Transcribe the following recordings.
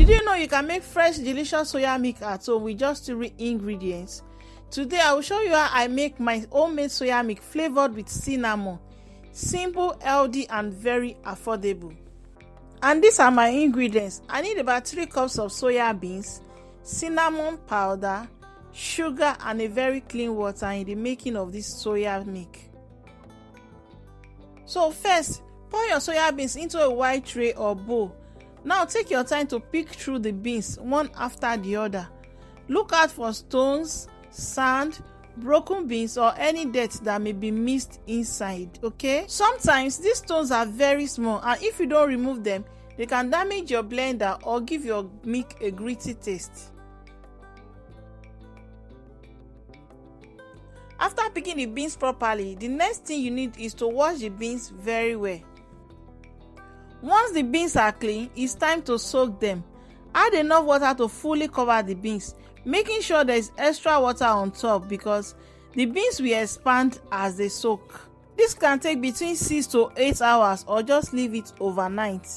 Did you know you can make fresh delicious soya milk at home with just 3 ingredients? Today I will show you how I make my homemade soya milk flavored with cinnamon. Simple, healthy and very affordable. And these are my ingredients. I need about 3 cups of soya beans, cinnamon powder, sugar and a very clean water in the making of this soya milk. So first, pour your soya beans into a wide tray or bowl. Now take your time to pick through the beans one after the other. Look out for stones, sand, broken beans or any dirt that may be mixed inside, okay? Sometimes these stones are very small and if you don't remove them, they can damage your blender or give your milk a gritty taste. After picking the beans properly, the next thing you need is to wash the beans very well. Once the beans are clean, it's time to soak them. Add enough water to fully cover the beans, making sure there is extra water on top because the beans will expand as they soak. This can take between 6 to 8 hours or just leave it overnight.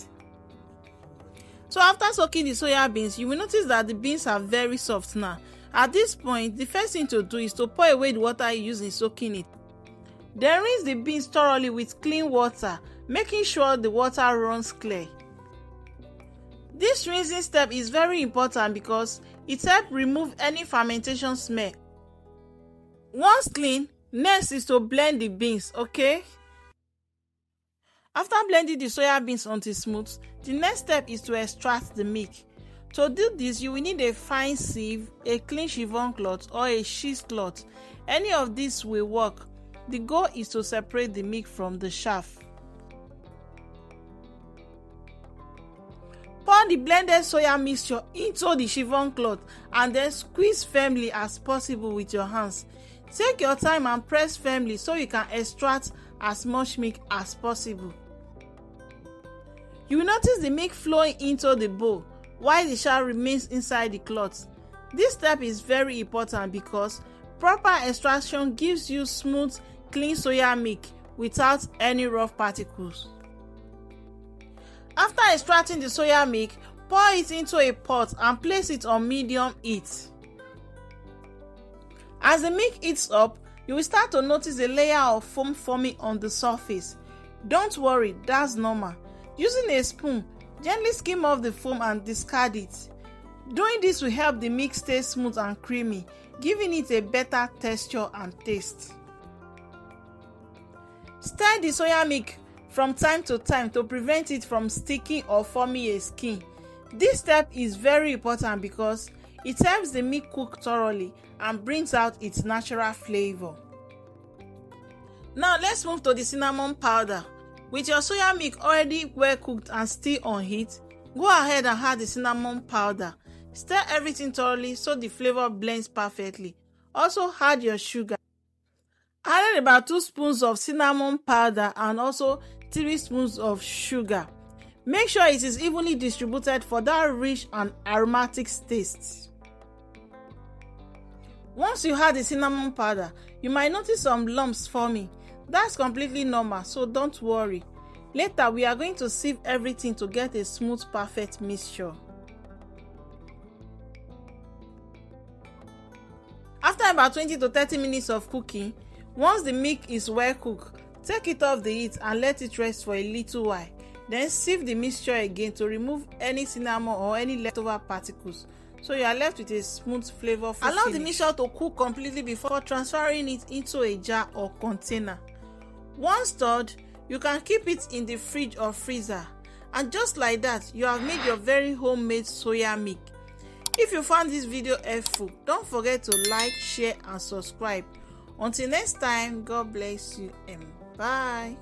So after soaking the soya beans, you will notice that the beans are very soft now. At this point, the first thing to do is to pour away the water you use in soaking it. Then rinse the beans thoroughly with clean water, making sure the water runs clear. This rinsing step is very important because it helps remove any fermentation smell. Once clean, next is to blend the beans, okay? After blending the soya beans until smooth, the next step is to extract the milk. To do this, you will need a fine sieve, a clean chiffon cloth or a cheesecloth. Any of these will work. The goal is to separate the milk from the chaff. Pour the blended soya mixture into the chiffon cloth and then squeeze firmly as possible with your hands. Take your time and press firmly so you can extract as much milk as possible. You will notice the milk flowing into the bowl while the chaff remains inside the cloth. This step is very important because proper extraction gives you smooth, clean soya milk without any rough particles. After extracting the soya milk, pour it into a pot and place it on medium heat. As the milk heats up, you will start to notice a layer of foam forming on the surface. Don't worry, that's normal. Using a spoon, gently skim off the foam and discard it. Doing this will help the milk stay smooth and creamy, giving it a better texture and taste. Stir the soya milk from time to time to prevent it from sticking or forming a skin. This step is very important because it helps the milk cook thoroughly and brings out its natural flavor. Now let's move to the cinnamon powder. With your soya milk already well cooked and still on heat, go ahead and add the cinnamon powder. Stir everything thoroughly so the flavor blends perfectly. Also add your sugar. Add about 2 spoons of cinnamon powder and also 3 spoons of sugar. Make sure it is evenly distributed for that rich and aromatic taste. Once you add the cinnamon powder, you might notice some lumps forming. That's completely normal, so don't worry. Later, we are going to sieve everything to get a smooth, perfect mixture. After about 20 to 30 minutes of cooking, once the milk is well cooked, take it off the heat and let it rest for a little while. Then sieve the mixture again to remove any cinnamon or any leftover particles. So you are left with a smooth, flavorful finish. Allow the mixture to cook completely before transferring it into a jar or container. Once stored, you can keep it in the fridge or freezer. And just like that, you have made your very homemade soya milk. If you found this video helpful, don't forget to like, share and subscribe. Until next time, God bless you and bye.